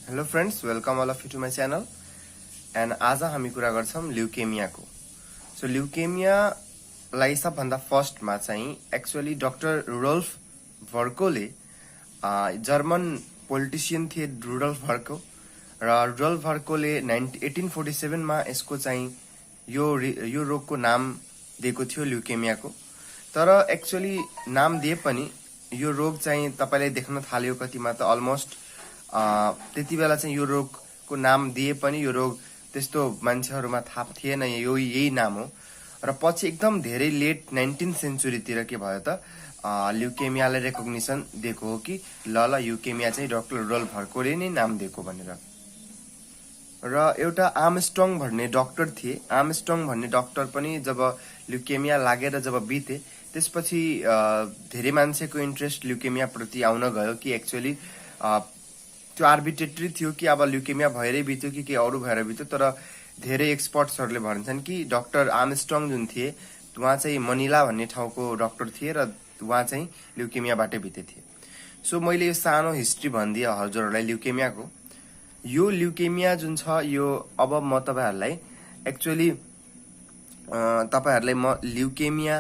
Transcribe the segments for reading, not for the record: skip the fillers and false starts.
Hello friends, welcome all of you to my channel. And आज हामी कुरा गर्छौं ल्युकेमियाको. So ल्युकेमियालाई सबभन्दा फर्स्टमा चाहिँ एक्चुअली डाक्टर रुडोल्फ भर्कोले जर्मन पोलिटिशियन थिए रुडोल्फ भर्को र रुडोल्फ भर्कोले 1847 मा यसको चाहिँ यो रोगको नाम दिएको थियो ल्युकेमियाको. तर एक्चुअली नाम दिए पनि यो रोग चाहिँ तपाईले देख्न थाल्यो कतिमा त अलमोस्ट त्यति बेला चाहिँ यो रोगको नाम दिए पनि यो रोग त्यस्तो मान्छेहरुमा थाहा थिएन यो यही नाम हो र पछि एकदम धेरै लेट 19th सेन्चुरी तिर के भयो त ल्युकेमियालाई रेकग्निसन दिएको हो कि ल ल्युकेमिया चाहिँ डाक्टर रुडोल्फ भर्कोले नै नाम दिएको भनेर. र एउटा आर्मस्ट्रङ भन्ने डाक्टर थिए. आर्मस्ट्रङ भन्ने डाक्टर पनि जब ल्युकेमिया लागेर जब बिते त्यसपछि धेरै मान्छेको इन्ट्रेस्ट ल्युकेमिया प्रति आउन गयो कि एक्चुअली त्यो आर्बिट्रेटरी थियो कि अब ल्युकेमिया भएरै बित्यो कि के अरु भएर बित्यो. तर धेरै एक्सपर्ट्सहरुले भन्छन् कि डाक्टर आर्मस्ट्रङ जुन थिए उहाँ चाहिँ मनिला भन्ने ठाउँको डाक्टर थिए र उहाँ चाहिँ ल्युकेमियाबाटै बिते थिए. सो मैले यो सानो हिस्ट्री भनिदिए हजुरहरुलाई ल्युकेमियाको. यो ल्युकेमिया जुन छ यो अब म तपाईहरुलाई एक्चुअली तपाईहरुलाई म ल्युकेमिया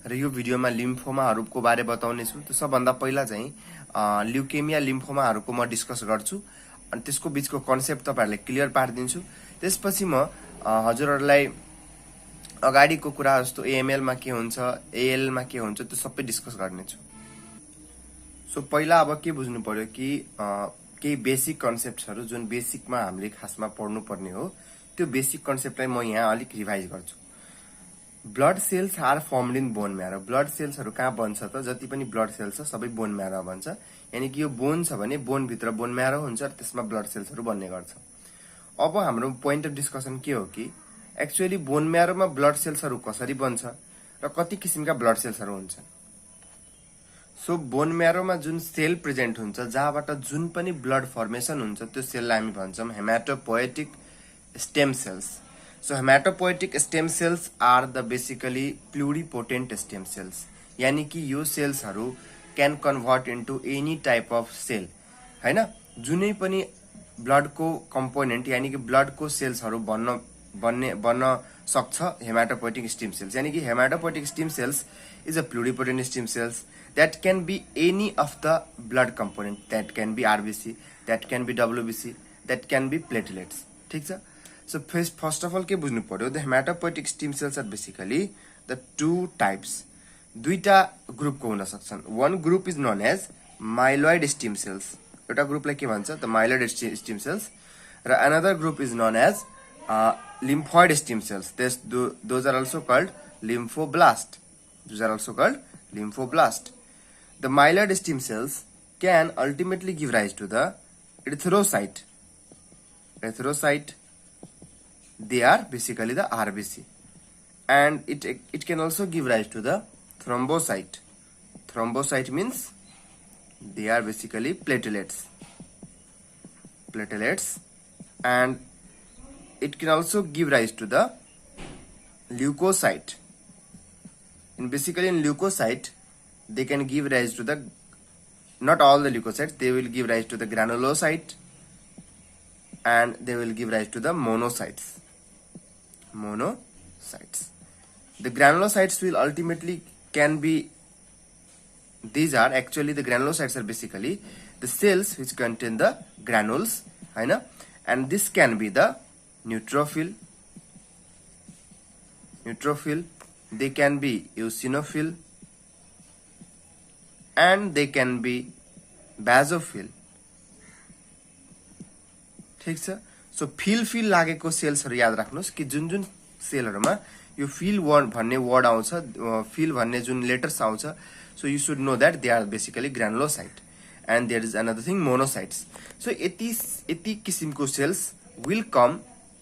र यो भिडियोमा लिम्फोमाहरुको बारे बताउने छु. त्यो सबभन्दा पहिला चाहिँ ल्युकेमिया लिम्फोमाहरुको म डिस्कस गर्छु अनि त्यसको बीचको कन्सेप्ट तपाईहरुलाई क्लियर पार्दिन्छु. त्यसपछि म हजुरहरुलाई अगाडिको कुरा जस्तो एएमएल मा के हुन्छ, एएल मा के हुन्छ त्यो सबै डिस्कस गर्ने छु. सो पहिला अब के बुझ्नु पर्यो कि केही बेसिक कन्सेप्टहरु जुन बेसिकमा हामीले खासमा पढ्नु पर्ने हो त्यो बेसिक कन्सेप्टलाई म यहाँ अलिक रिभाइज गर्छु. Blood cells are formed in bone marrow. Blood सेल्सहरु कहाँ बन्छ त? जति पनि ब्लड सेल्स छ सबै बोन म्यारो बन्छ. यानी कि यो बोन छ भने बोन भित्र बोन म्यारो हुन्छ र त्यसमा ब्लड सेल्सहरु बन्ने गर्छ. अब हाम्रो पोइन्ट अफ डिस्कसन के हो कि एक्चुअली बोन म्यारोमा ब्लड सेल्सहरु कसरी बन्छ र कति किसिमका ब्लड सेल्सहरु हुन्छन्. सो बोन म्यारोमा जुन सेल प्रेजेन्ट हुन्छ जहाँबाट जुन पनि ब्लड फर्मेसन हुन्छ त्यो सेललाई हामी भन्छौं haematopoietic stem cells. So hematopoietic stem cells are the basically pluripotent stem cells. यानी कि यो सेल्सहरु can convert into any type of cell. हैन? जुनै पनि ब्लड को कम्पोनेन्ट यानी कि ब्लड को सेल्सहरु बन्न सक्छ हेमाटोपोएटिक स्टेम सेल्स. यानी कि haematopoietic stem sales is a pluripotent stem cells that can be any of the blood component. That can be RBC, that can be WBC, that can be platelets. ठीक छ? So first of all के बुझ्नु पर्यो the hematopoietic stem cells are basically the two types. दुईटा ग्रुपको हुन सक्छन्. One group is known as myeloid stem cells. एउटा ग्रुपलाई के भन्छ the myeloid stem cells र another group is known as lymphoid stem cells. Those are also called lymphoblast. Those are also called lymphoblast. The myeloid stem cells can ultimately give rise to the erythrocyte. Erythrocyte, they are basically the RBC, and it can also give rise to the thrombocyte. Thrombocyte means they are basically platelets, and it can also give rise to the leukocyte. And basically in leukocyte they can give rise to the, not all the leukocytes, they will give rise to the granulocyte and they will give rise to the monocytes. The granulocytes will ultimately can be, these are actually the granulocytes are basically the cells which contain the granules, and this can be the neutrophil, they can be eosinophil, and they can be basophil. ठीक छ? So feel लागेको सेल्सहरु याद राख्नुस् कि जुन सेलहरुमा यो feel भन्ने word आउँछ, feel भन्ने जुन लेटर्स आउँछ, so you should know that they are basically granulocyte and there is another thing monocytes. So यति किसिमको cells will come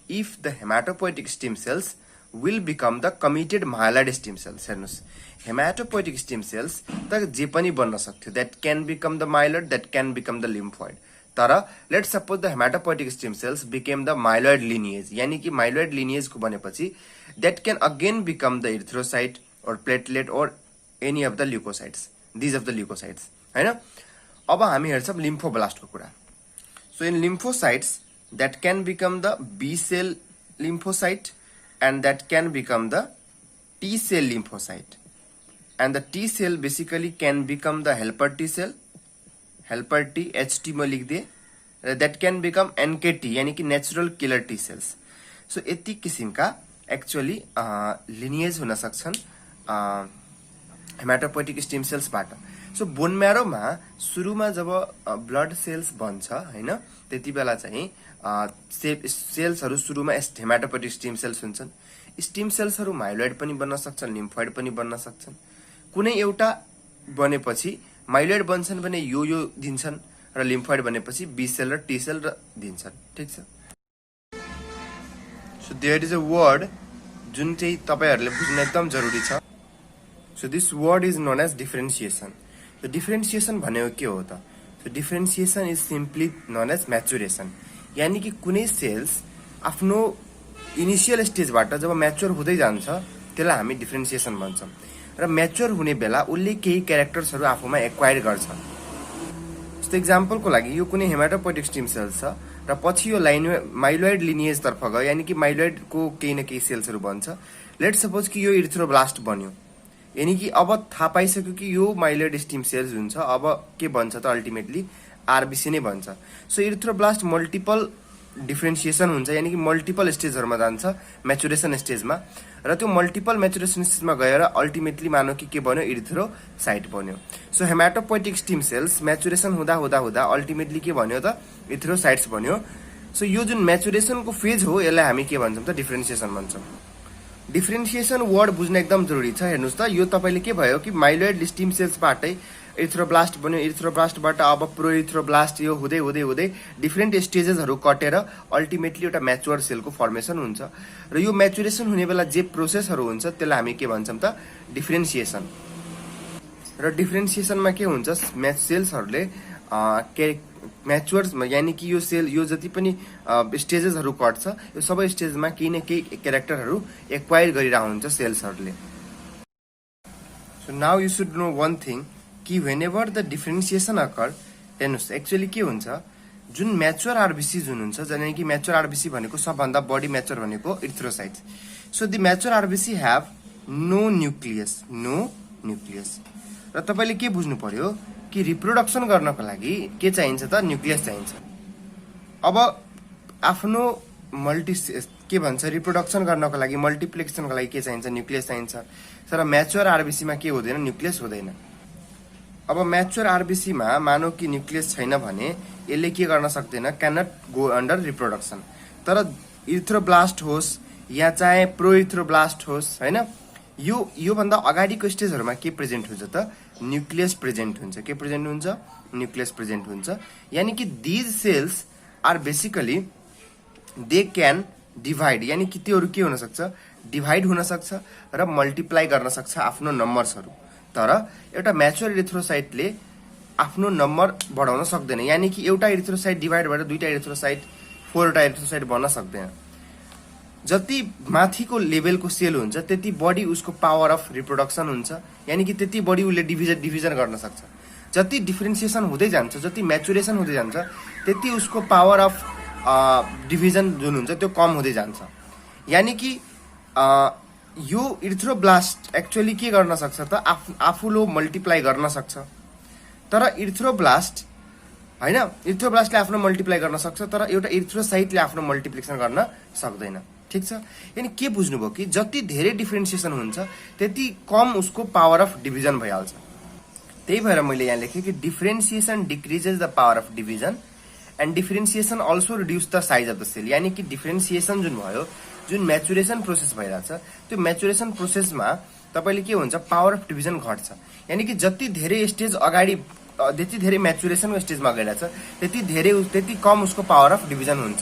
if the haematopoietic stem cells will become the committed myeloid stem cells. हेर्नुस् haematopoietic stem cells त जे पनि बन्न सक्थ्यो. that can become the myeloid, that can become the lymphoid. तर let's suppose the hematopoietic stem cells became the myeloid lineage. यानी कि myeloid lineage को बनेपछि that can again become the erythrocyte or platelet or any of the leukocytes. These of the leukocytes. हैन? अब हामी हेर्छौं लिम्फोब्लास्टको कुरा. So in lymphocytes, that can become the B cell lymphocyte and that can become the T cell lymphocyte. And the T cell basically can become the helper T cell, helper T, HT में लिख दिए, that can become NKT यानी कि natural killer T cells. So यति किसिमका actually lineage हुन सक्छन् haematopoietic stem सेल्सबाट. So bone म्यारोमा सुरुमा जब ब्लड सेल्स बन्छ हैन, त्यति बेला चाहिँ सेल्सहरू सुरुमा हेमाटोपोइटिक स्टेम सेल्स हुन्छन्. स्टेम सेल्सहरू माइलोइड पनि बन्न सक्छन्, लिम्फोइड पनि बन्न सक्छन्. कुनै एउटा बनेपछि माइलोइड बन्छन् भने यो दिन्छन् र लिम्फोइड बनेपछि बी सेल र टी सेल र दिन्छन्. ठिक छ. So there is a word जुन चाहिँ तपाईहरुले बुझ्न एकदम जरुरी छ. So this word is known as differentiation. So differentiation भनेको के हो त? So differentiation is simply known as maturation. यानी कि कुनै सेल्स आफ्नो इनिशियल स्टेजबाट जब म्याच्योर हुँदै जान्छ त्यसलाई हामी डिफरेन्शिएसन भन्छौं. र म्याच्योर हुने बेला उले केही क्यारेक्टर्सहरु आफूमा एक्वायर गर्छ. जस्तो एक्जाम्पलको लागि यो कुनै हेमाटोपोइटिक स्टेम सेल्स छ र पछि यो माइलोइड लिनिएज तर्फ गयो, यानी कि माइलोइड को केही न केही सेल्सहरु बन्छ. लेट सपोज कि यो इरिथ्रोब्लास्ट बन्यो, यानी कि अब थाहा पाइसक्यो कि यो माइलोइड स्टेम सेल्स हुन्छ, अब के बन्छ त अल्टिमेटली आरबीसी नै बन्छ. सो इरिथ्रोब्लास्ट मल्टिपल डिफरेन्शिएसन हुन्छ, यानी कि मल्टिपल स्टेजहरुमा जान्छ म्याचुरेसन स्टेजमा, र त्यो मल्टिपल म्याचुरेसन स्टेजमा गएर अल्टिमेटली मानौ कि के बन्यो, इरिथ्रोसाइट बन्यो. सो हेमाटोपोइटिक स्टेम सेल्स म्याचुरेसन हुँदा हुँदा हुँदा अल्टिमेटली के बन्यो त, इरिथ्रोसाइट्स बन्यो. सो यो जुन म्याचुरेसनको फेज हो यसलाई हामी के भन्छौं त, डिफरेन्शिएसन भन्छौं. डिफरेन्शिएसन वर्ड बुझ्न एकदम जरुरी छ. हेर्नुस् त, यो तपाईले के भयो कि माइलोइड स्टेम सेल्सबाटै इरिथ्रोब्लास्ट बन्यो, इरिथ्रोब्लास्टबाट अब प्रोइरिथ्रोब्लास्ट, यो हुँदै हुँदै हुँदै डिफरेन्ट स्टेजेसहरु कटेर अल्टिमेटली एउटा म्याच्योर सेलको फर्मेसन हुन्छ. र यो म्याचुरेसन हुने बेला जे प्रोसेसहरु हुन्छ त्यसलाई हामी के भन्छौं त, डिफरेन्शिएसन. र डिफरेन्शिएसनमा के हुन्छ, सेल्सहरुले म्याच्योर्स यानी कि यो सेल यो जति पनि स्टेजेसहरु कट्छ, यो सबै स्टेजमा केही न केही क्यारेक्टरहरु एक्वायर गरिरहेको हुन्छ सेल्सहरुले. So now you should know one thing कि whenever the differentiation occur, हेर्नुस् एक्चुअली के हुन्छ, जुन म्याच्योर आरबीसी जुन हुन्छ, जने कि म्याच्योर आरबीसी भनेको सबभन्दा बढी म्याच्योर भनेको erythrocytes. So the mature RBC have no nucleus. र तपाईले के बुझ्नु पर्यो कि रिप्रोडक्सन गर्नको लागि के चाहिन्छ त, न्यूक्लियस चाहिन्छ. अब आफ्नो के भन्छ, रिप्रोडक्सन गर्नको लागि, मल्टिप्लिकेसनको लागि के चाहिन्छ, न्यूक्लियस चाहिन्छ. तर म्याच्योर आरबीसी मा के हुँदैन, न्यूक्लियस हुँदैन. अब म्याच्योर आरबीसी मा मानौ कि न्यूक्लियस छैन भने यसले के गर्न सक्दैन, can not go under reproduction. तर इरिथ्रोब्लास्ट होस् या चाहे प्रोइरिथ्रोब्लास्ट होस् हैन, यो भन्दा अगाडिको स्टेजहरुमा के प्रेजेन्ट हुन्छ त, न्यूक्लियस प्रेजेन्ट हुन्छ. के प्रेजेन्ट हुन्छ, न्यूक्लियस प्रेजेन्ट हुन्छ. यानी कि these cells are basically they can divide, यानी कि त्योहरु के हुन सक्छ, डिभाइड हुन सक्छ र मल्टिप्लाई गर्न सक्छ आफ्नो नम्बर्सहरु. तर एउटा म्याच्योर इरिथ्रोसाइटले आफ्नो नम्बर बढाउन सक्दैन, यानी कि एउटा इरिथ्रोसाइट डिभाइड भएर दुईटा इरिथ्रोसाइट, फोरवटा इरिथ्रोसाइट बन्न सक्दैन. जति माथिको लेभलको सेल हुन्छ त्यति बढी उसको पावर अफ रिप्रोडक्सन हुन्छ, यानी कि त्यति बढी उसले डिभिजन गर्न सक्छ. जति डिफरेन्शिएसन हुँदै जान्छ, जति म्याचुरेसन हुँदै जान्छ, त्यति उसको पावर अफ डिभिजन जुन हुन्छ त्यो कम हुँदै जान्छ. यानी कि यो इरिथ्रोब्लास्ट एक्चुअली के गर्न सक्छ त, आफूलो मल्टिप्लाई गर्न सक्छ. तर इरिथ्रोब्लास्ट हैन, इरिथ्रोब्लास्टले आफ्नो मल्टिप्लाई गर्न सक्छ, तर एउटा इरिथ्रोसाइटले आफ्नो मल्टिप्लिकेसन गर्न सक्दैन. ठीक छ. यानी के बुझ्नुभयो कि जति धेरै डिफरेन्शिएसन हुन्छ त्यति कम उसको पावर अफ डिभिजन भइहाल्छ. त्यही भएर मैले यहाँ लेखे कि differentiation decreases the power of division and differentiation also reduce the size of the cell. यानी कि डिफरेन्शिएसन जुन भयो, जुन म्याचुरेसन प्रोसेस भइरहेछ, त्यो म्याचुरेसन प्रोसेसमा तपाईले के हुन्छ, पावर अफ डिभिजन घट्छ. यानी कि जति धेरै स्टेज अगाडि, जति धेरै म्याचुरेसनको स्टेजमा गइरहेछ त्यति कम उसको पावर अफ डिभिजन हुन्छ.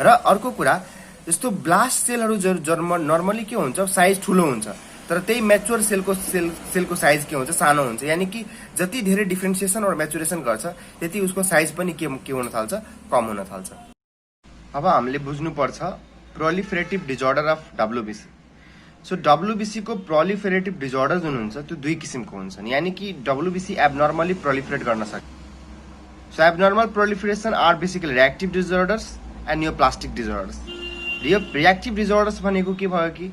र अर्को कुरा, जस्तो ब्लास्ट सेलहरु नर्मली के हुन्छ, साइज ठुलो हुन्छ, तर त्यही म्याच्योर सेलको साइज के हुन्छ, सानो हुन्छ. यानी कि जति धेरै डिफरेन्शिएसन र म्याचुरेसन गर्छ त्यति उसको साइज पनि के हुन थाल्छ, कम हुन थाल्छ. अब हामीले बुझ्नु पर्छ प्रोलिफरेटिभ डिजअर्डर अफ डब्ल्युबीसी. सो डब्ल्युबीसी को प्रोलिफरेटिभ डिजअर्डर जुन हुन्छ त्यो दुई किसिमको हुन्छन्. यानी कि डब्ल्युबीसी एबनर्मली प्रोलिफरेट गर्न सक्छ. So abnormal proliferation are basically reactive disorders and neoplastic disorders. Reactive disorders भनेको के भयो कि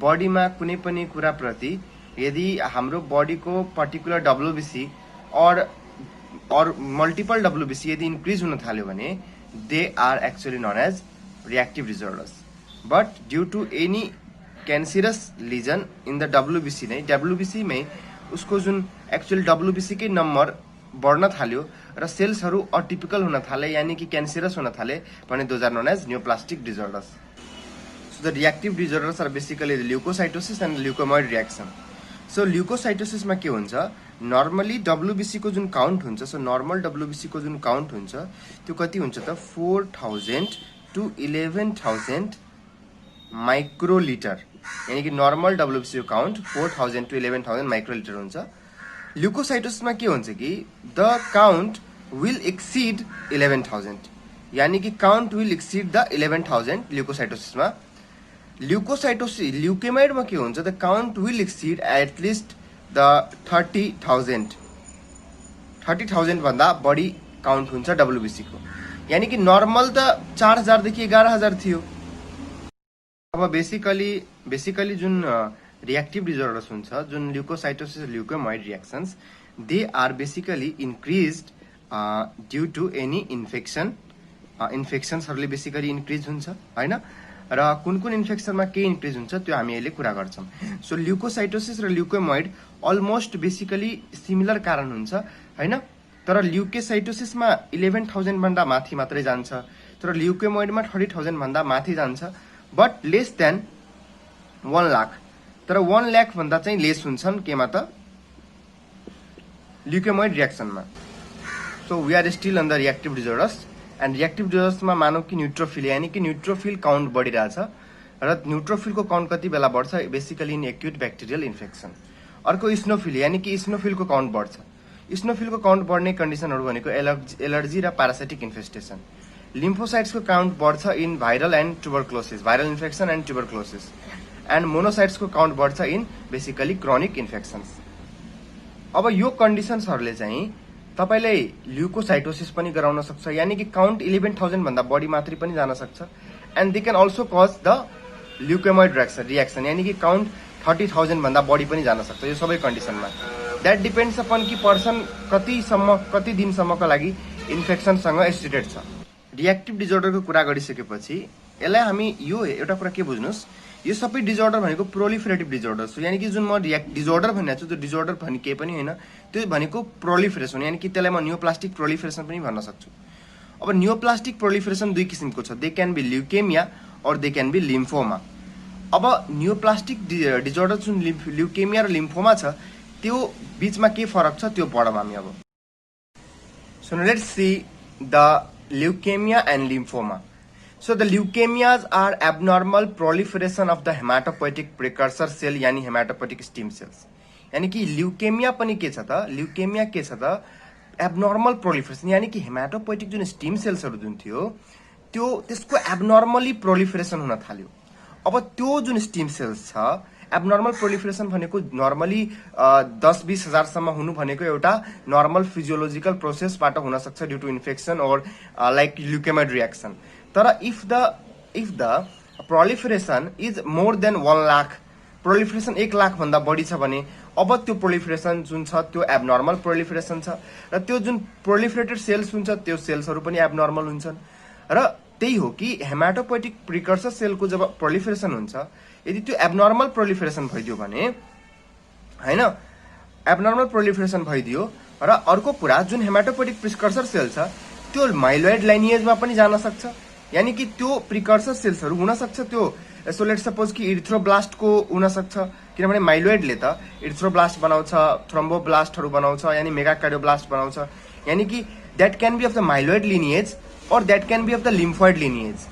बडीमा कुनै पनि कुरा प्रति यदि हाम्रो बडीको पर्टिकुलर WBC और मल्टिपल WBC यदि इन्क्रिज हुन थाल्यो भने they are actually known as reactive disorders. But due to any cancerous lesion in the WBC नै WBC मै उसको जुन एक्चुअल WBC कै नम्बर बढ्न थाल्यो र सेल्सहरू अटिपिकल हुन थाले यानी कि क्यान्सरस हुन थाले भने those are known as neoplastic disorders. So the reactive disorders are basically leukocytosis and leukemoid reaction. So ल्युकोसाइटोसिसमा के हुन्छ, नर्मली WBC को जुन काउन्ट हुन्छ, सो नर्मल WBC को जुन काउन्ट हुन्छ त्यो कति हुन्छ त 4000 to 11000 माइक्रोलिटर, यानी कि नर्मल WBC को काउन्ट 4000 to 11000 माइक्रोलिटर हुन्छ. ल्युकोसाइटोसिसमा के हुन्छ कि द काउन्ट विल एक्सिड 11000, यानी कि काउन्ट विल एक्सिड द 11000 ल्युकोसाइटोसिसमा. ल्युकेमाइडमा के हुन्छ, the count will exceed at least the 30,000 भन्दा बढी काउन्ट हुन्छ WBC को, यानी कि नर्मल त 4000 देखि 11000 थियो. अब बेसिकली जुन reactive disorders हुन्छ, जुन leukocytosis leukemoid reactions, they are basically increased due to any infection. इन्फेक्सन्सहरूले बेसिकली इन्क्रिज हुन्छ हैन, र कुन इन्फेक्सनमा के इन्क्रिज हुन्छ त्यो हामी अहिले कुरा गर्छौं. सो ल्युकोसाइटोसिस र ल्युकोमोइड अलमोस्ट बेसिकली सिमिलर कारण हुन्छ हैन, तर ल्युकोसाइटोसिसमा 11000 भन्दा माथि मात्रै जान्छ, तर ल्युकोमोइडमा 30,000 भन्दा माथि जान्छ, बट लेस देन 1 लाख. तर 1 लाख भन्दा चाहिँ लेस हुन्छन् केमा त ल्युकोमोइड रिएक्सनमा. So we are still on the reactive disorders and reactive डिजर्डर्समा मानौ कि न्युट्रोफिल, यानी कि न्युट्रोफिल काउन्ट बढिरहेछ र न्युट्रोफिलको काउन्ट कति बेला बढ्छ, basically in acute bacterial infection. अर्को इस्नोफिल, यानी कि इस्नोफिलको काउन्ट बढ्छ. इस्नोफिलको काउन्ट बढ्ने कन्डिसनहरू भनेको एलर्जी र प्यारासाइटिक इन्फेस्टेसन. लिम्फोसाइट्सको काउन्ट बढ्छ in viral and tuberculosis, viral infection and tuberculosis. And मोनोसाइट्सको काउन्ट बढ्छ इन बेसिकली क्रोनिक इन्फेक्सन्स. अब यो कन्डिसन्सहरूले चाहिँ तपाईलाई ल्युकोसाइटोसिस पनि गराउन सक्छ, यानी कि काउन्ट 11000 भन्दा बढी मात्रै पनि जान सक्छ. And they can also cause the leukemoid reaction, यानी कि काउन्ट 30,000 भन्दा बढी पनि जान सक्छ. यो सबै कन्डिसनमा द्याट डिपेन्ड्स अपन कि पर्सन कति दिनसम्मको लागि इन्फेक्सनसँग एसोसिएटेड छ. रिएक्टिभ डिजर्डरको कुरा गरिसकेपछि यसलाई हामी यो एउटा कुरा के बुझ्नुस्, यो सबै डिजर्डर भनेको प्रोलिफरेटिभ डिजर्डर्स हो, यानी कि जुन म डिजर्डर भनिरहेको छु त्यो डिजर्डर भन्ने केही पनि होइन, त्यो भनेको प्रोलिफरेसन, यानी कि त्यसलाई म न्यूप्लास्टिक प्रोलिफरेसन पनि भन्न सक्छु. अब न्यूप्लास्टिक प्रोलिफरेसन दुई किसिमको छ, दे क्यान बी ल्युकेमिया और दे क्यान बी लिम्फोमा. अब न्यूप्लास्टिक डिजर्डर जुन ल्युकेमिया र लिम्फोमा छ त्यो बीचमा के फरक छ त्यो पढौँ हामी अब. So let's see the leukemia and lymphoma. So the leukemias are abnormal proliferation of the hematopoietic precursor cell, यानी hematopoietic stem cells. यानी कि ल्युकेमिया पनि के छ त, ल्युकेमिया के छ त एब्नर्मल प्रोलिफरेसन, यानी कि हेमाटोपोइटिक जुन स्टेम सेल्सहरू जुन थियो त्यो त्यसको एब्नर्मली प्रोलिफरेसन हुन थाल्यो. अब त्यो जुन स्टेम सेल्स छ, एब्नर्मल प्रोलिफरेसन भनेको नर्मली 10-20 हजार सम्म हुनु भनेको एउटा नर्मल फिजियोलोजिकल प्रोसेसबाट हुन सक्छ ड्यू टु इन्फेक्सन और लाइक ल्युकेमोइड रिएक्सन. तर if the proliferation is more than 1 lakh, proliferation 1 lakh भन्दा बढी छ भने अब त्यो प्रोलिफरेसन जुन छ त्यो एब्नर्मल प्रोलिफरेसन छ, र त्यो जुन प्रोलिफरेटेड सेल्स हुन्छ त्यो सेल्सहरू पनि एब्नर्मल हुन्छन्. र त्यही हो कि हेमाटोपोइटिक प्रिकर्सर सेलको जब प्रोलिफरेसन हुन्छ, यदि त्यो एब्नर्मल प्रोलिफरेसन भइदियो भने हैन, एब्नर्मल प्रोलिफरेसन भइदियो र अर्को कुरा जुन हेमाटोपोइटिक प्रिकर्सर सेल छ त्यो माइलोइड लाइनिएजमा पनि जान सक्छ, यानी कि त्यो प्रिकर्सर सेल्सहरू हुन सक्छ त्यो. सो लेट्स सपोज कि इरिथ्रोब्लास्टको हुन सक्छ, किनभने माइलोइडले त इरिथ्रोब्लास्ट बनाउँछ, थ्रोम्बोब्लास्टहरू बनाउँछ, यानी मेगाकार्डियोब्लास्ट बनाउँछ, यानी कि that can be of the myeloid lineage और that can be of the lymphoid lineage,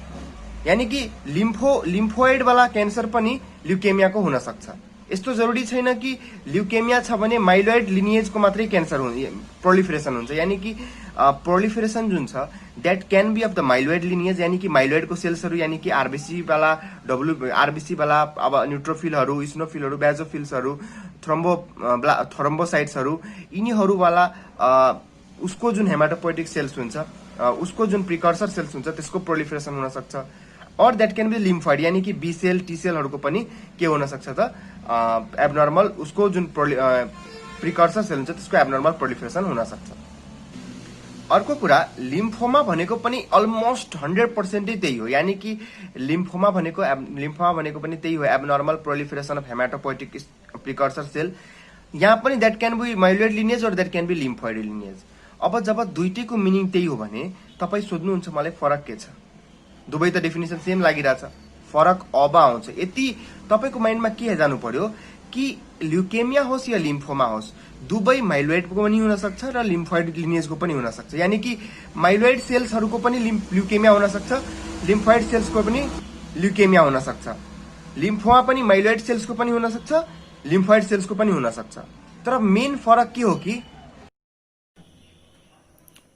यानी कि लिम्फोइड वाला क्यान्सर पनि ल्युकेमियाको हुन सक्छ. यस्तो जरुरी छैन कि ल्युकेमिया छ भने माइलोइड लिनिएजको मात्रै क्यान्सर प्रोलिफरेसन हुन्छ, यानी कि प्रोलिफरेसन जुन छ that can be of the myeloid lineage, यानी कि माइलोइडको सेल्सहरू, यानी कि आरबिसी वाला अब न्युट्रोफिलहरू, इस्नोफिलहरू, बेजोफिल्सहरू, थ्रोम्बोसाइट्सहरू, यिनीहरू वाला उसको जुन हेमाटोपोइटिक सेल्स हुन्छ उसको जुन प्रिकर्सर सेल्स हुन्छ त्यसको प्रोलिफरेसन हुन सक्छ और द्याट क्यान बी लिम्फोइड यानी कि बी सेल टी सेलहरूको पनि के हुन सक्छ त एबनर्मल उसको जुन प्रिकर्सर सेल हुन्छ त्यसको एबनर्मल प्रोलिफरेसन हुन सक्छ। अर्को कुरा लिम्फोमा भनेको पनि अलमोस्ट 100% त्यही हो, यानी कि लिम्फोमा भनेको पनि त्यही हो, abnormal proliferation of haematopoietic precursor cell. यहाँ पनि that can be myeloid lineage और that can be lymphoid lineage. अब जब दुईटैको मिनिङ त्यही हो भने तपाईँ सोध्नुहुन्छ मलाई फरक के छ? दुवै त डेफिनेसन सेम लागिरहेछ, फरक अब आउँछ। यति तपाईँको माइन्डमा के जानु पर्यो कि ल्युकेमिया होस् या लिम्फोमा होस् दुवै माइलोइडको पनि हुन सक्छ र लिम्फोइड लिनिएजको पनि हुन सक्छ। यानी कि माइलोइड सेल्सहरूको पनि ल्युकेमिया हुन सक्छ, लिम्फोइड सेल्सको पनि ल्युकेमिया हुन सक्छ। लिम्फोमा पनि माइलोइड सेल्सको पनि हुन सक्छ, लिम्फोइड सेल्सको पनि हुन सक्छ। तर मेन फरक के हो कि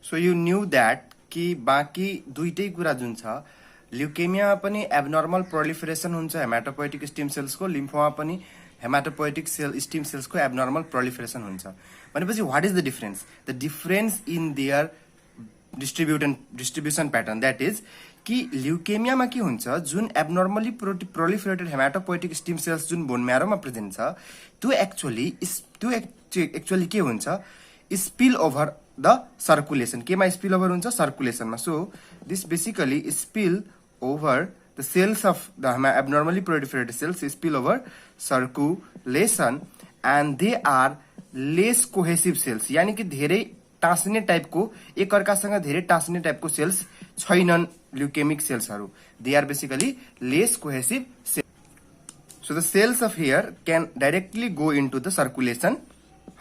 सो यु न्यू द्याट कि बाँकी दुईटै कुरा जुन छ ल्युकेमियामा पनि एबनर्मल प्रोलिफरेसन हुन्छ हेमाटोपोइटिक स्टेम सेल्सको, लिम्फोमा पनि हेमाटोपोइटिक सेल स्टेम सेल्सको एबनर्मल प्रोलिफरेसन हुन्छ। भनेपछि what is the difference? The difference in their distribution pattern that is कि ल्युकेमियामा के हुन्छ जुन abnormally proliferated hematopoietic stem cells जुन बोन म्यारोमा प्रेजेन्ट छ त्यो एक्चुअली के हुन्छ स्पिल ओभर द सर्कुलेसन। केमा स्पिल ओभर हुन्छ? सर्कुलेसनमा। So this basically spill over the cells of the abnormally proliferated cells spill over circulation and they are less cohesive cells, यानी कि धेरै टाँसिने टाइपको एक अर्कासँग धेरै टाँसिने टाइपको सेल्स छैनन् ल्युकेमिक सेल्सहरू। They are basically less cohesive cells. So the cells of here can directly go into the circulation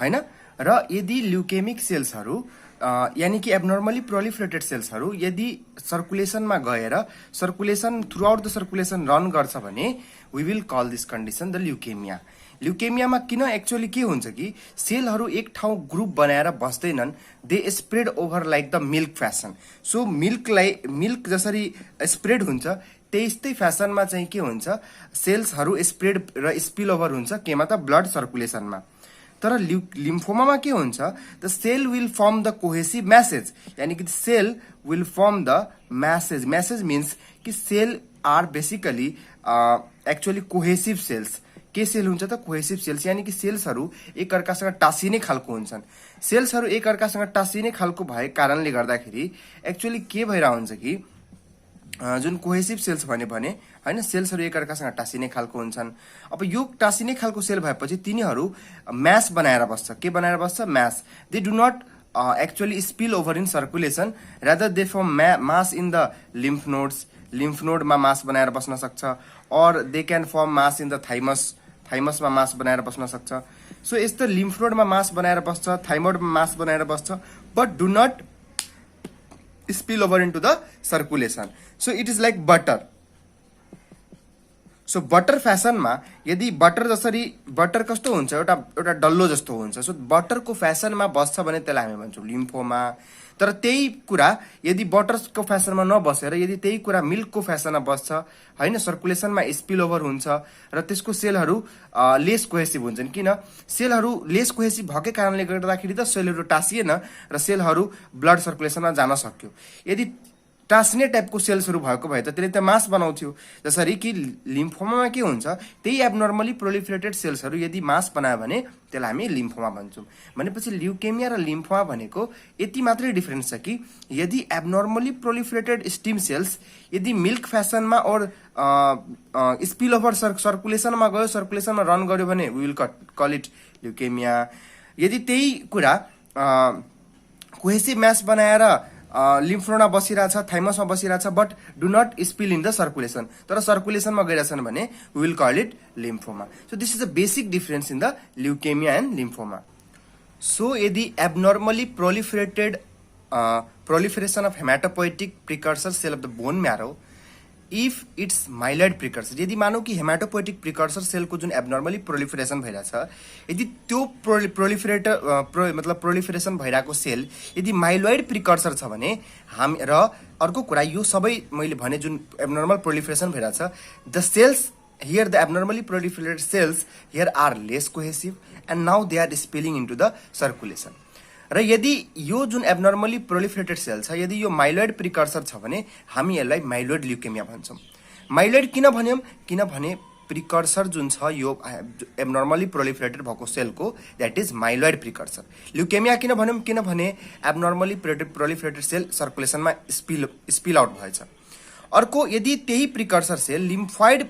हैन। र यदि ल्युकेमिक सेल्सहरू यानी कि एबनर्मली प्रोलिफरेटेड सेल्सहरू यदि सर्कुलेसनमा गएर circulation throughout the circulation run गर्छ भने we will call this condition the leukemia. ल्युकेमियामा किन एक्चुअली के हुन्छ कि सेलहरू एक ठाउँ ग्रुप बनाएर बस्दैनन्, they spread over like the milk fashion. So milk जसरी स्प्रेड हुन्छ त्यस्तै फ्यासनमा चाहिँ के हुन्छ सेल्सहरू स्प्रेड र स्पिल ओभर हुन्छ केमा त ब्लड सर्कुलेसनमा। तर लिम्फोमामा के हुन्छ the cell will form the cohesive masses, यानी कि cell will form the masses. Masses means कि cell are basically actually cohesive cells. के सेल हुन्छ त? कोहेसिभ सेल्स, यानी कि सेल्सहरू एक अर्कासँग टाँसिने खालको हुन्छन्। सेल्सहरू एक अर्कासँग टाँसिने खालको भएको कारणले गर्दाखेरि एक्चुअली के भइरहेको हुन्छ कि जुन कोहेसिभ सेल्स भने हैन सेल्सहरू एक अर्कासँग टाँसिने खालको हुन्छन्। अब यो टाँसिने खालको सेल भएपछि तिनीहरू म्यास बनाएर बस्छ। के बनाएर बस्छ? Mass. They do not actually spill over in circulation, rather they form mass in the lymph nodes. Lymph नोडमा मास बनाएर बस्न सक्छ, और they can form mass in the थाइमसमा मास बनाएर बस्न सक्छ। सो यस्तो लिम्फ नोडमा मास बनाएर बस्छ, थाइमोडमा मास बनाएर बस्छ, but do not spill over into the circulation. So it is like butter. So butter फ्यासनमा यदि बटर जसरी बटर कस्तो हुन्छ एउटा डल्लो जस्तो हुन्छ। सो बटरको फ्यासनमा बस्छ भने त्यसलाई हामी भन्छौँ लिम्फोमा। तर त्यही कुरा यदि बटरको फ्यासनमा नबसेर यदि त्यही कुरा मिल्कको फ्यासनमा बस्छ हैन सर्कुलेसनमा स्पिल ओभर हुन्छ र त्यसको सेलहरू लेस कोहेसिभ हुन्छन्। किन? सेलहरू लेस कोहेसिभ भएकै कारणले गर्दाखेरि त सेलहरू टाँसिएन र सेलहरू ब्लड सर्कुलेसनमा जान सक्यो। यदि टाँसिने टाइपको सेल्सहरू भएको भए त त्यसले त मास बनाउँथ्यो। जसरी कि लिम्फोमामा के हुन्छ त्यही एबनर्मली प्रोलिफरेटेड सेल्सहरू यदि मास बनायो भने त्यसलाई हामी लिम्फोमा भन्छौँ। भनेपछि ल्युकेमिया र लिम्फोमा भनेको यति मात्रै डिफरेन्स छ कि यदि एबनर्मली प्रोलिफरेटेड स्टिम सेल्स यदि मिल्क फ्यासनमा और स्पिल ओभर सर्कुलेसनमा गयो, सर्कुलेसनमा रन गर्यो भने we will call it leukaemia. यदि त्यही कुरा कोहेसिभ म्यास बनाएर लिम्फ नोडमा बसिरहेछ, थाइमसमा बसिरहेछ, but do not spill in the circulation, तर सर्कुलेसनमा गइरहेछन् भने we will call it lymphoma. So this is a basic difference in the leukaemia and lymphoma. So यदि abnormally proliferation of haematopoietic precursor sale of the bone marrow if it's myeloid precursor, यदि मानौ कि haematopoietic precursor सेलको जुन एबनर्मली proliferation भइरहेछ यदि त्यो proliferation भइरहेको sale यदि माइलोइड प्रिकर्सर छ भने हामी र अर्को कुरा यो सबै मैले भने जुन एबनर्मल प्रोलिफरेसन भइरहेछ the cells here the abnormally proliferated cells here are less cohesive and now they are spilling into the circulation. र यदि यो जुन एब्नर्मली प्रोलिफरेटेड सेल छ यदि यो माइलोइड प्रिकर्सर छ भने हामी यसलाई माइलोइड ल्युकेमिया भन्छौँ। माइलोइड किन भन्यौं? किनभने प्रिकर्सर जुन छ यो एब्नर्मली प्रोलिफरेटेड भएको सेलको that is myeloid precursor. Leukemia किन भन्यौं? किनभने एब्नर्मली प्रोलिफरेटेड सेल सर्कुलेसनमा स्पिल आउट भएछ। अर्को, यदि त्यही प्रिकर्सर सेल लिम्फोइड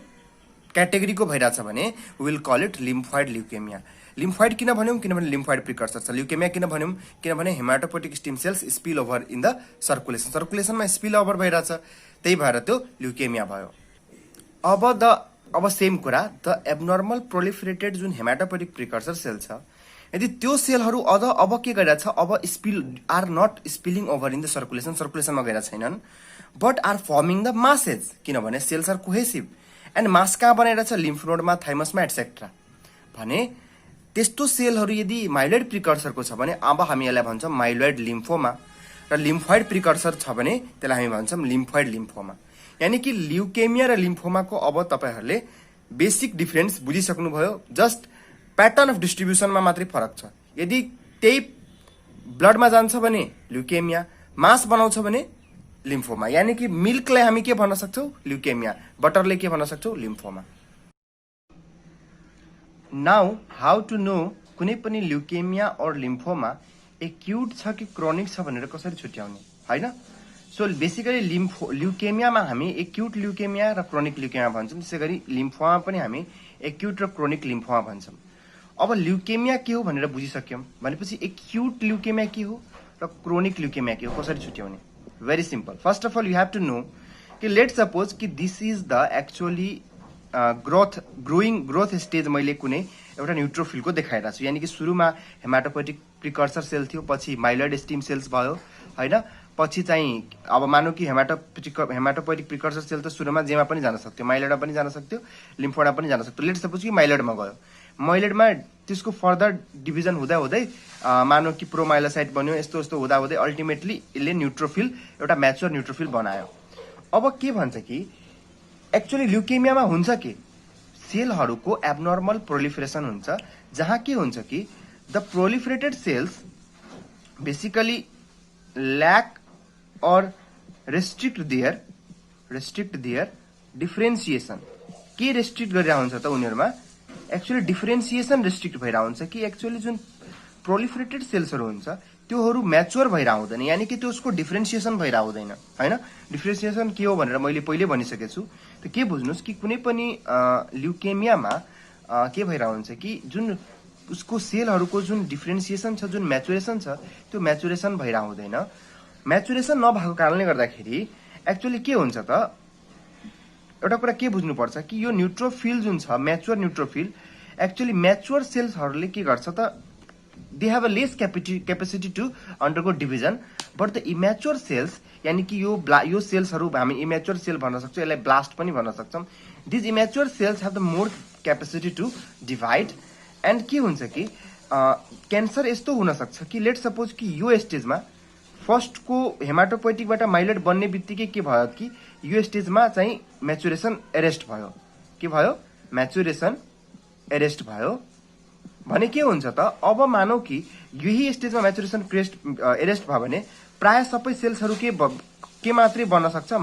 क्याटेगोरीको भइरहेछ भने will call it lymphoid leukaemia. Lymphoid किन भन्यौं? किनभने लिम्फोइड प्रिकर्सर छ। ल्युकेमिया किन भन्यौं? किनभने hematopoietic stem cells spill over in the सर्कुलेसनमा स्पिल ओभर भइरहेछ, त्यही भएर त्यो ल्युकेमिया भयो। अब सेम कुरा, द एब्नर्मल प्रोलिफरेटेड जुन हेमाटोपोइटिक प्रिकर्सर सेल छ यदि त्यो सेलहरू अब के गरिरहेछ? अब are not spilling over in the सर्कुलेसनमा गइरहेको छैनन्, but are forming the masses. किनभने cells are cohesive and mass कहाँ बनाइरहेछ? Lymph नोडमा, थाइमसमा etcetera. भने त्यस्तो सेलहरू यदि माइलोइड प्रिकर्सरको छ भने अब हामी यसलाई भन्छौँ माइलोइड लिम्फोमा, र लिम्फोइड प्रिकर्सर छ भने त्यसलाई हामी भन्छौँ लिम्फोइड लिम्फोमा। यानी कि ल्युकेमिया र लिम्फोमाको अब तपाईहरूले बेसिक डिफरेन्स बुझिसक्नुभयो। जस्ट प्याटर्न अफ डिस्ट्रिब्युसनमा मात्रै फरक छ। यदि त्यही ब्लडमा जान्छ भने ल्युकेमिया, मास बनाउँछ भने लिम्फोमा। यानी कि मिल्कलाई हामी के भन्न सक्छौँ? ल्युकेमिया। बटरले के भन्न सक्छौँ? Lymphoma. Now how to know कुनै पनि ल्युकेमिया और लिम्फोमा एक्युट छ कि क्रोनिक छ भनेर कसरी छुट्याउने, हैन? सो बेसिकली ल्युकेमियामा हामी एक्युट ल्युकेमिया र क्रोनिक ल्युकेमिया भन्छौँ। त्यसैगरी लिम्फोमा पनि हामी एक्युट र क्रोनिक लिम्फोमा भन्छौँ। अब ल्युकेमिया के हो भनेर बुझिसक्यौँ भनेपछि एक्युट ल्युकेमिया के हो र क्रोनिक ल्युकेमिया के हो, कसरी छुट्याउने? Very simple. First of all you have to know कि लेट सपोज कि this is the actually growth stage. मैले कुनै एउटा न्युट्रोफिलको देखाइरहेको छु। यानी कि सुरुमा हेमाटोपोइटिक प्रिकर्सर सेल थियो, पछि माइलोइड स्टेम सेल्स भयो, हैन? पछि चाहिँ अब मानौ कि हेमाटोपोइटिक प्रिकर्सर सेल त सुरुमा जेमा पनि जान सक्थ्यो, माइलोइडमा पनि जान सक्थ्यो, लिम्फोमा पनि जान सक्थ्यो। लेट सपोज कि माइलोइडमा गयो, माइलोइडमा त्यसको फर्दर डिभिजन हुँदै हुँदै मानौ कि प्रोमाइलोसाइट बन्यो, यस्तो यस्तो हुँदा हुँदै अल्टिमेटली यसले न्युट्रोफिल, एउटा म्याच्योर न्युट्रोफिल बनायो। अब के भन्छ कि एक्चुअली ल्युकेमियामा हुन्छ के? सेलहरूको एब्नर्मल प्रोलिफरेसन हुन्छ, जहाँ के हुन्छ कि the proliferated cells basically lack और रेस्ट्रिक्ट देयर डिफ्रेन्सिएसन। के रेस्ट्रिक्ट गरिरहेको हुन्छ त उनीहरूमा? एक्चुअली डिफ्रेन्सिएसन रेस्ट्रिक्ट भइरहेको हुन्छ कि एक्चुअली जुन प्रोलिफरेटेड सेल्सहरू हुन्छ त्योहरू म्याच्योर भइरहेको हुँदैन। यानी कि त्यसको डिफ्रेन्सिएसन भइरहेको हुँदैन, हैन? डिफ्रेन्सिएसन के हो भनेर मैले पहिले भनिसकेको छु। त के बुझ्नुहोस् कि कुनै पनि ल्युकेमियामा के भइरहेको हुन्छ कि जुन उसको सेलहरूको जुन डिफ्रेन्सिएसन छ, जुन म्याचुरेसन छ, त्यो म्याचुरेसन भइरहेको हुँदैन। म्याचुरेसन नभएको कारणले गर्दाखेरि एक्चुअली के हुन्छ त? एउटा कुरा के बुझ्नुपर्छ कि यो न्युट्रोफिल जुन छ, म्याच्योर न्युट्रोफिल, एक्चुअली म्याच्योर सेल्सहरूले के गर्छ त? They have a less capacity to undergo division, but the immature cells, यानी कि यो सेल्सहरू हामी इम्याच्योर सेल भन्न सक्छौँ, यसलाई ब्लास्ट पनि भन्न सक्छौँ। These immature cells have the more capacity to divide. And के हुन्छ कि क्यान्सर यस्तो हुन सक्छ कि लेट सपोज कि यो स्टेजमा फर्स्टको हेमाटोपोइटिकबाट माइलोइड बन्ने बित्तिकै के भयो कि यो स्टेजमा चाहिँ म्याचुरेसन एरेस्ट भयो। के भयो? म्याचुरेसन एरेस्ट भयो। भने के हुन्छ त? अब मानौ कि यही स्टेजमा म्याचुरेसन एरेस्ट भयो भने प्राय सबै सेल्सहरू के मात्रै बन्न सक्छ?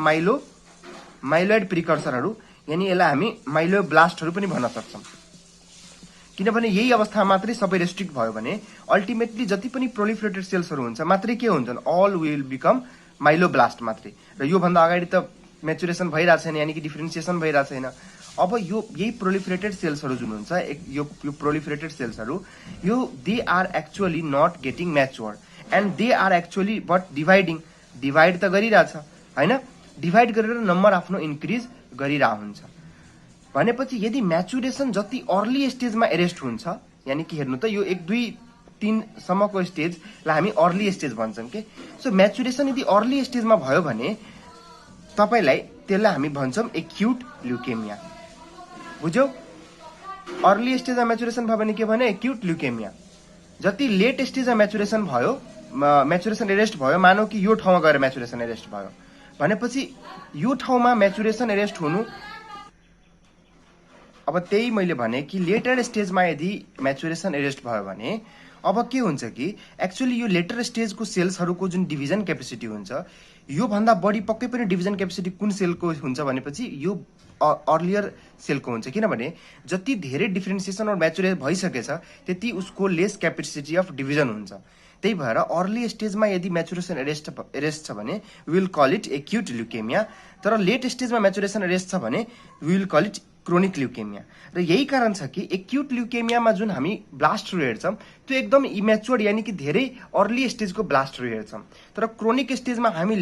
माइलोइड प्रिकर्सरहरू, यानी यसलाई हामी माइलोब्लास्टहरू पनि भन्न सक्छौँ। किनभने यही अवस्था मात्रै सबै रेस्ट्रिक्ट भयो भने अल्टिमेटली जति पनि प्रोलिफरेटेड सेल्सहरू हुन्छ मात्रै के हुन्छन्? अल विल बिकम माइलोब्लास्ट मात्रै। र योभन्दा अगाडि त म्याचुरेसन भइरहेको छैन, यानी कि डिफ्रेन्सिएसन भइरहेको छैन। अब यही प्रोलिफरेटेड सेल्सहरू जुन हुन्छ, यो प्रोलिफरेटेड सेल्सहरू, यो they are actually not getting mature and they are actually but divide त गरिरहेछ, हैन? डिभाइड गरेर नम्बर आफ्नो इन्क्रिज गरिरहेको हुन्छ। भनेपछि यदि म्याचुरेसन जति अर्ली स्टेजमा एरेस्ट हुन्छ, यानी कि हेर्नु त यो 1, 2, 3 सम्मको स्टेजलाई हामी अर्ली स्टेज भन्छौँ के। सो म्याचुरेसन यदि अर्ली स्टेजमा भयो भने त्यसलाई हामी भन्छौँ एक्युट ल्युकेमिया। बुझ्यौ? अर्ली स्टेजमा म्याचुरेसन भयो भने के भने? Acute leukaemia. जति लेट स्टेजमा म्याचुरेसन एरेस्ट भयो, मानौ कि यो ठाउँमा गएर म्याचुरेसन एरेस्ट भयो भनेपछि यो ठाउँमा म्याचुरेसन एरेस्ट हुनु, अब त्यही मैले भने कि लेटर स्टेजमा यदि म्याचुरेसन एरेस्ट भयो भने अब के हुन्छ कि एक्चुअली यो लेटर स्टेजको सेल्सहरूको जुन डिभिजन क्यापेसिटी हुन्छ यो भन्दा बढी पक्कै पनि डिभिजन क्यापेसिटी कुन सेलको हुन्छ भनेपछि यो अर्लियर सेलको हुन्छ, किनभने जति धेरै डिफ्रेन्सिएसन र म्याचुरेट भइसकेछ त्यति उसको लेस क्यापेसिटी अफ डिभिजन हुन्छ। त्यही भएर अर्ली स्टेजमा यदि म्याचुरेसन एरेस्ट छ भने we will call it acute leukaemia, तर लेट स्टेजमा म्याचुरेसन एरेस्ट छ भने we will call it chronic leukaemia. र यही कारण छ कि एक्युट ल्युकेमियामा जुन हामी ब्लास्टहरू हेर्छौँ त्यो एकदम इम्याच्योर्ड यानि कि धेरै अर्ली स्टेजको ब्लास्टहरू हेर्छौँ, तर क्रोनिक स्टेजमा हामी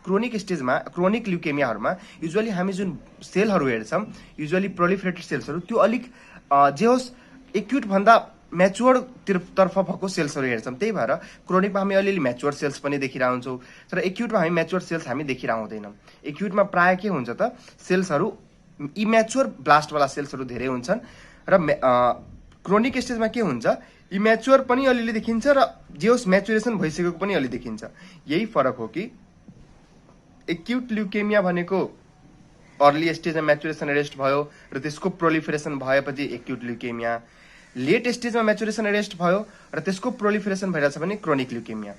क्रोनिक ल्युकेमियाहरूमा युजुअली हामी जुन सेलहरू हेर्छौँ युजुअली प्रोलिफरेटेड सेल्सहरू त्यो अलिक जे होस् एक्युट भन्दा म्याच्योर्ड तर्फ भएको सेल्सहरू हेर्छौँ। त्यही भएर क्रोनिकमा हामी अलिअलि म्याच्योर्ड सेल्स पनि देखिरहन्छौँ, तर एक्युटमा हामी म्याच्योर्ड सेल्स हामी देखिरहँदैनौँ। एक्युटमा प्रायः के हुन्छ त सेल्सहरू इम्याच्योर ब्लास्टवाला सेल्सहरू धेरै हुन्छन् र क्रोनिक स्टेजमा के हुन्छ इम्याच्योर पनि अलिअलि देखिन्छ र जे होस् म्याचुरेसन भइसकेको पनि अलि देखिन्छ। यही फरक हो कि एक्युट ल्युकेमिया भनेको अर्ली स्टेजमा म्याचुरेसन एरेस्ट भयो र त्यसको प्रोलिफरेसन भएपछि एक्युट ल्युकेमिया, लेट स्टेजमा म्याचुरेसन एरेस्ट भयो र त्यसको प्रोलिफरेसन भइरहेछ भने क्रोनिक ल्युकेमिया।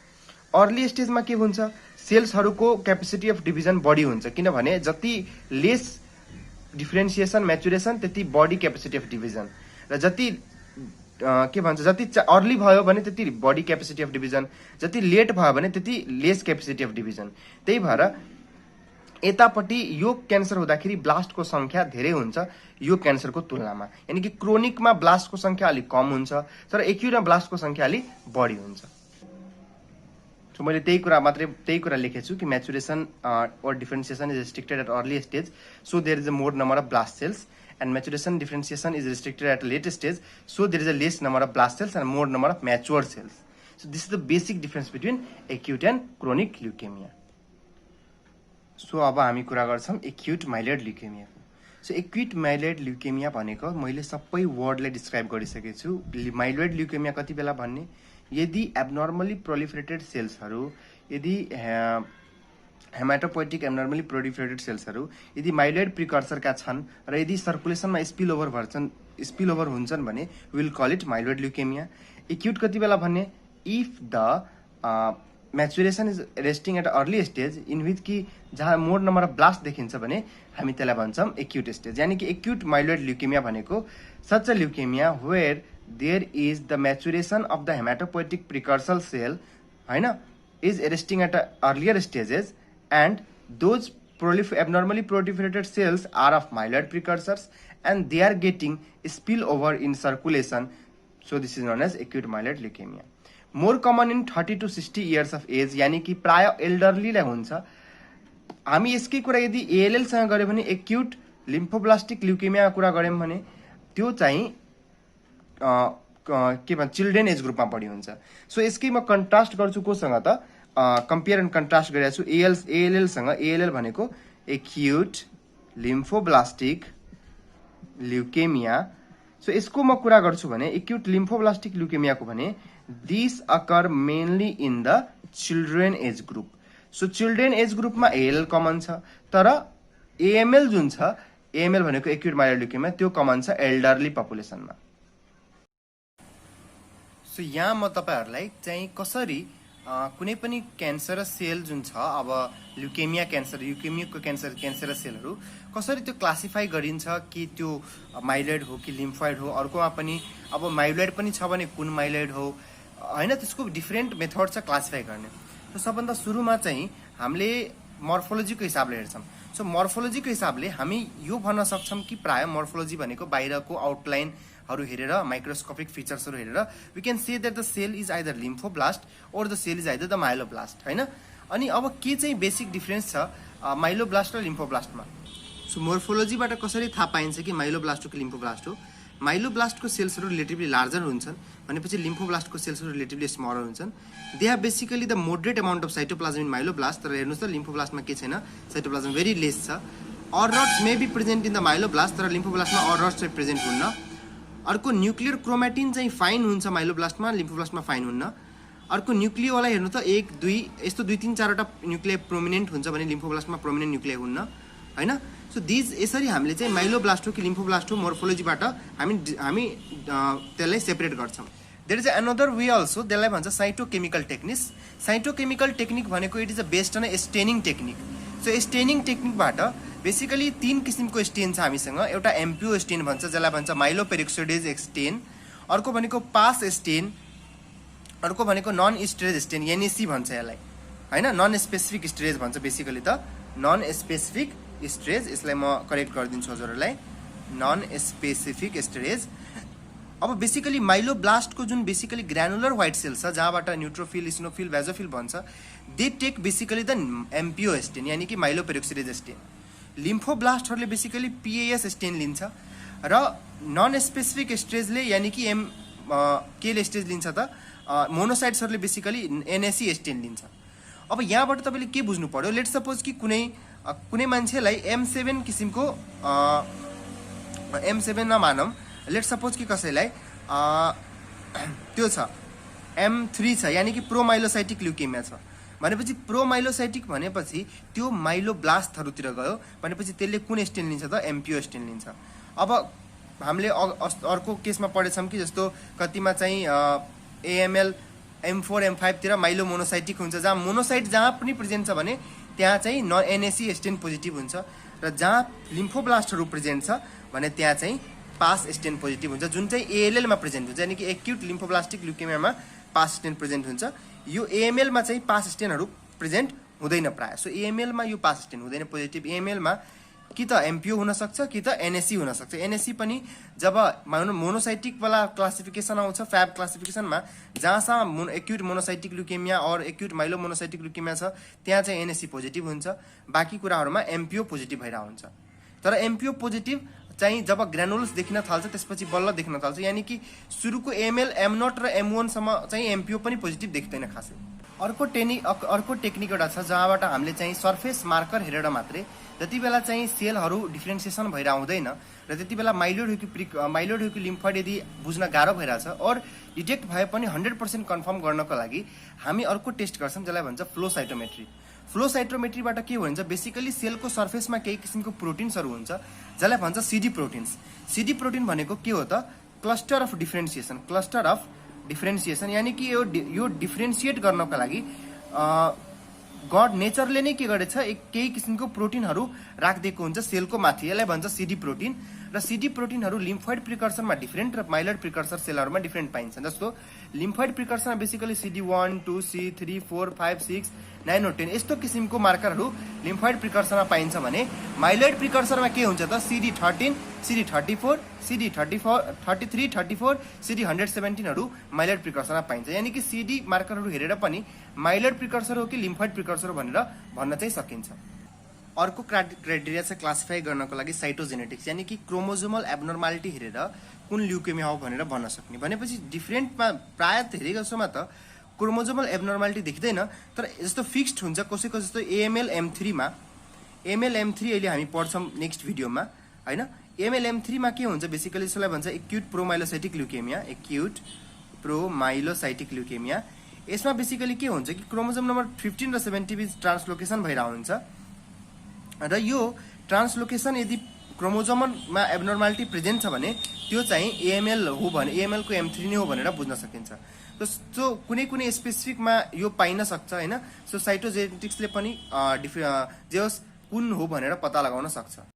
अर्ली स्टेजमा के हुन्छ सेल्सहरूको क्यापेसिटी अफ डिभिजन बढी हुन्छ, किनभने जति लेस डिफ्रेन्सिएसन म्याचुरेसन त्यति बडी क्यापेसिटी अफ डिभिजन, र जति के भन्छ जति अर्ली भयो भने त्यति बडी क्यापेसिटी अफ डिभिजन, जति लेट भयो भने त्यति लेस क्यापेसिटी अफ डिभिजन। त्यही भएर यतापट्टि यो क्यान्सर हुँदाखेरि ब्लास्टको संख्या धेरै हुन्छ यो क्यान्सरको तुलनामा, यानि कि क्रोनिकमा ब्लास्टको संख्या अलिक कम हुन्छ तर एक्युटमा ब्लास्टको संख्या अलिक बढी हुन्छ। सो मैले त्यही कुरा लेखेछु कि म्याचुरेसन or differentiation is restricted at early stage, so there is a more number of blast cells, and maturation differentiation is restricted at late stage, so there is a less number of blast cells and more number of mature cells. So this is the basic difference between acute and chronic leukemia. So अब हामी कुरा गर्छौं acute myeloid leukemia को। So acute myeloid leukemia भनेको मैले सबै वर्डले describe गरिसकेको छु। माइलोइड ल्युकेमिया कति बेला भन्ने यदि एब्नर्मली प्रोलिफरेटेड सेल्सहरू यदि हेमाटोपोइटिक एब्नर्मली प्रोलिफरेटेड सेल्सहरू यदि माइलोइड प्रिकर्सरका छन् र यदि सर्कुलेसनमा स्पिल ओभर हुन्छन् भने will call it myeloid leukemia. Acute कति बेला भन्ने if the maturation is resting at early stage in which कि जहाँ मोर नम्बर अफ ब्लास्ट देखिन्छ भने हामी त्यसलाई भन्छौँ एक्युट स्टेज। यानि कि एक्युट माइलोइड ल्युकेमिया भनेको such a leukaemia where there is the maturation of the hematopoietic precursor cell is arresting at earlier stages, and those abnormally proliferated cells are of myeloid precursors and they are getting spill over in circulation, so this is known as acute myeloid leukemia. More common in 30 to 60 years of age, यानी कि प्राय elderly लाई हुन्छ। हामी यसकै कुरा यदि ALL सँग गर्यो भने एक्युट लिम्फोब्लास्टिक ल्युकेमिया कुरा गर्यौं भने त्यो चाहिँ के भन्छ चिल्ड्रेन एज ग्रुपमा बढी हुन्छ। सो यसकै म कन्ट्रास्ट गर्छु कोसँग त कम्पेयर एन्ड कन्ट्रास्ट गरेको छु ALL सँग। ALL भनेको एक्युट लिम्फोब्लास्टिक ल्युकेमिया। सो यसको म कुरा गर्छु भने एक्युट लिम्फोब्लास्टिक ल्युकेमियाको भने this occur mainly in the children age group. So children age ग्रुपमा ALL कमन छ, तर AML जुन छ AML भनेको एक्युट माइलोइड ल्युकेमिया त्यो कमन छ एल्डरली पपुलेसनमा। सो यहाँ म तपाईहरुलाई चाहिँ कसरी कुनै पनि क्यान्सर सेल जुन छ अब ल्युकेमिया क्यान्सर ल्युकेमियाको क्यान्सर सेलहरू कसरी त्यो क्लासिफाई गरिन्छ कि त्यो माइलोइड हो कि लिम्फोइड हो, अर्कोमा पनि अब माइलोइड पनि छ भने कुन माइलोइड हो हैन, त्यसको डिफरेन्ट मेथड छ क्लासिफाई गर्ने। सो सबभन्दा सुरुमा चाहिँ हामीले मोर्फोलोजीको हिसाबले हेर्छौं। सो मोर्फोलोजीको हिसाबले हामी यो भन्न सक्छौं कि प्राय मोर्फोलोजी भनेको बाहिरको आउटलाइन हरू हेरेर माइक्रोस्कोपिक फिचर्सहरू हेरेर we can say that the cell is either lymphoblast और the cell is either the myeloblast हैन। अनि अब के चाहिँ बेसिक डिफरेन्स छ माइलोब्लास्ट र लिम्फोब्लास्टमा। सो मोर्फोलोजीबाट कसरी थाहा पाइन्छ कि माइलोब्लास्ट हो कि लिम्फोब्लास्ट हो? माइलोब्लास्टको सेल्सहरू रिलेटिभली लार्जर हुन्छन् भनेपछि लिम्फोब्लास्टको सेल्सहरू रिलेटिभली स्मलर हुन्छन्। They have basically the moderate amount of cytoplasm in myeloblast, तर हेर्नुस् त लिम्फोब्लास्टमा के छैन, साइटोप्लाज्म भेरी लेस छ। Auer rods may be present in the myeloblast, तर लिम्फोब्लास्टमा ऑर्डर्स चाहिँ प्रेजेन्ट हुन्न। अर्को न्युक्लियर क्रोमेटिन चाहिँ फाइन हुन्छ माइलोब्लास्टमा, लिम्फोब्लास्टमा फाइन हुन्न। अर्को न्युक्लियोलाई हेर्नु त 1 2 यस्तो 2 3 4 वटा न्युक्लिय प्रोमिनेन्ट हुन्छ भने लिम्फोब्लास्टमा प्रोमिनेन्ट न्युक्लिय हुन्न हैन। सो यसरी हामीले चाहिँ माइलोब्लास्ट हो कि लिम्फोब्लास्ट हो मोर्फोलोजीबाट हामी त्यसलाई सेपरेट गर्छौं। There is another way also, त्यसलाई भन्छ साइटोकेमिकल टेक्निक। साइटोकेमिकल टेक्निक भनेको it is a based on staining technique. So staining टेक्निकबाट बेसिकली 3 किसिमको स्टेन छ हामीसँग। एउटा एमपिओ स्टेन भन्छ, जसलाई भन्छ माइलोपेरोक्साइडेज स्टेन। अर्को भनेको पास स्टेन, अर्को भनेको नन स्टेरेज स्टेन, एनएसी भन्छ यसलाई हैन, नन स्पेसिफिक स्टेरेज भन्छ बेसिकली त, नन स्पेसिफिक स्टेरेज। यसलाई म करेक्ट गरिदिन्छु हजुरहरूलाई, नन स्पेसिफिक स्टेरेज। अब बेसिकली माइलोब्लास्टको जुन बेसिकली ग्रानुलर व्हाइट सेल छ, जहाँबाट न्यूट्रोफिल, इसिनोफिल, बेजोफिल भन्छ, they take basically the MPO stain यानी कि माइलोपेरोक्साइडेज स्टेन। लिम्फोब्लास्टहरूले बेसिकली पीएएस स्टेन लिन्छ र नन स्पेसिफिक स्टेजले यानी कि केले स्टेज लिन्छ त, मोनोसाइट्सहरूले बेसिकली एनएसी स्टेन लिन्छ। अब यहाँबाट तपाईँले के बुझ्नु पर्यो, लेट सपोज कि कुनै मान्छेलाई M7 किसिमको M7 मा मानौँ, लेट सपोज कि कसैलाई त्यो छ M3 छ यानी कि प्रोमाइलोसाइटिक ल्युकेमिया छ भनेपछि, प्रोमाइलोसाइटिक भनेपछि त्यो माइलोब्लास्टहरूतिर गयो भनेपछि त्यसले कुन स्टेन लिन्छ त, एमपिओ स्टेन लिन्छ। अब हामीले अर्को केसमा पढेछौँ कि जस्तो कतिमा चाहिँ एएमएल M4 M5 तिर माइलो मोनोसाइटिक हुन्छ, जहाँ मोनोसाइट जहाँ पनि प्रेजेन्ट छ भने त्यहाँ चाहिँ एनएसी स्टेन पोजिटिभ हुन्छ, र जहाँ लिम्फोब्लास्टहरू प्रेजेन्ट छ भने त्यहाँ चाहिँ पास स्टेन पोजिटिभ हुन्छ, जुन चाहिँ एएलएलमा प्रेजेन्ट हुन्छ यानी कि एक्युट लिम्फोब्लास्टिक ल्युकेमियामा पास स्टेन प्रेजेन्ट हुन्छ। यो एएमएलमा चाहिँ पास स्टेनहरू प्रेजेन्ट हुँदैन प्रायः। सो एएमएलमा यो पास स्टेन हुँदैन पोजिटिभ। एएमएलमा कि त एमपिओ हुनसक्छ कि त एनएसी हुनसक्छ। एनएसी पनि जब मोनोसाइटिक वाला क्लासिफिकेसन आउँछ फ्याब क्लासिफिकेसनमा, जहाँसम्म एक्युट मोनोसाइटिक ल्युकेमिया और एक्युट माइलो मोनोसाइटिक ल्युकेमिया छ त्यहाँ चाहिँ एनएसी पोजिटिभ हुन्छ, बाँकी कुराहरूमा एमपिओ पोजिटिभ भइरहेको हुन्छ। तर एमपिओ पोजिटिभ चाहिँ जब ग्रानुल्स देखिन थाल्छ त्यसपछि बल्ल देखिन थाल्छ, यानी कि सुरुको एमएल M0 र M1 सम्म चाहिँ एमपिओ पनि पोजिटिभ देखिँदैन खासै। अर्को टेक्निक एउटा छ जहाँबाट हामीले चाहिँ सर्फेस मार्कर हेरेर मात्रै जति बेला चाहिँ सेलहरू डिफ्रेन्सिएसन भएर आउँदैन र त्यति बेला माइलोइड हो कि लिम्फोइड यदि बुझ्न गाह्रो भइरहेछ और डिटेक्ट भए पनि 100% कन्फर्म गर्नको लागि हामी अर्को टेस्ट गर्छौँ जसलाई भन्छ फ्लो साइटोमेट्री। फ्लो साइटोमेट्रीबाट के भन्छ, बेसिकली सेलको सर्फेसमा केही किसिमको प्रोटिन्सहरू हुन्छ जसलाई भन्छ सिडी प्रोटिन्स। सिडी प्रोटिन भनेको के हो त, क्लस्टर अफ डिफ्रेन्सिएसन यानी कि यो डिफ्रेन्सिएट गर्नको लागि गड नेचरले नै के गरेछ, केही किसिमको प्रोटिनहरू राखिदिएको हुन्छ सेलको माथि, यसलाई भन्छ सिडी प्रोटिन। र सिडी प्रोटिनहरू लिम्फोइड प्रिकर्सरमा डिफ्रेन्ट र माइलोइड प्रिकर्सर सेलहरूमा डिफ्रेन्ट पाइन्छ। जस्तो लिम्फोइड प्रिकर्सरमा बेसिकली CD1, 2, C3, 4, 5, 6, 9 और 10 यस्तो किसिमको मार्करहरू लिम्फोइड प्रिकर्सरमा पाइन्छ भने माइलोइड प्रिकर्सरमा के हुन्छ त, CD13, CD34, CD33, 34, CD117हरू माइलोइड प्रिकर्सरमा पाइन्छ। यानी कि सिडी मार्करहरू हेरेर पनि माइलोइड प्रिकर्सर हो कि लिम्फोइड प्रिकर्सर हो भनेर भन्न चाहिँ सकिन्छ। अर्को क्राइटेरिया चाहिँ क्लासिफाई गर्नको लागि साइटोजेनेटिक्स यानी कि क्रोमोजोमल एब्नर्मालिटी हेरेर कुन ल्युकेमिया हो भनेर भन्न सक्ने। भनेपछि डिफ्रेन्टमा प्रायः धेरै जसोमा त क्रोमोजोमल एब्नर्मालिटी देखिँदैन, तर जस्तो फिक्स्ड हुन्छ कसैको, जस्तो एएमएल M3 मा अहिले हामी पढ्छौँ नेक्स्ट भिडियोमा हैन। एएमएल M3 मा के हुन्छ बेसिकली यसलाई भन्छ एक्युट प्रोमाइलोसाइटिक ल्युकेमिया। यसमा बेसिकली के हुन्छ कि क्रोमोजोम नम्बर 15 र 17 बीच ट्रान्सलोकेसन भइरहेको हुन्छ र यो ट्रान्सलोकेसन यदि क्रोमोजोममा एब्नर्मालिटी प्रेजेन्ट छ भने त्यो चाहिँ एएमएल हो भने एएमएल को M3 नै हो भनेर बुझ्न सकिन्छ। सो कुनै स्पेसिफिकमा यो पाइन सक्छ हैन। सो साइटोजेनेटिक्सले पनि जे होस् कुन हो भनेर पत्ता लगाउन सक्छ।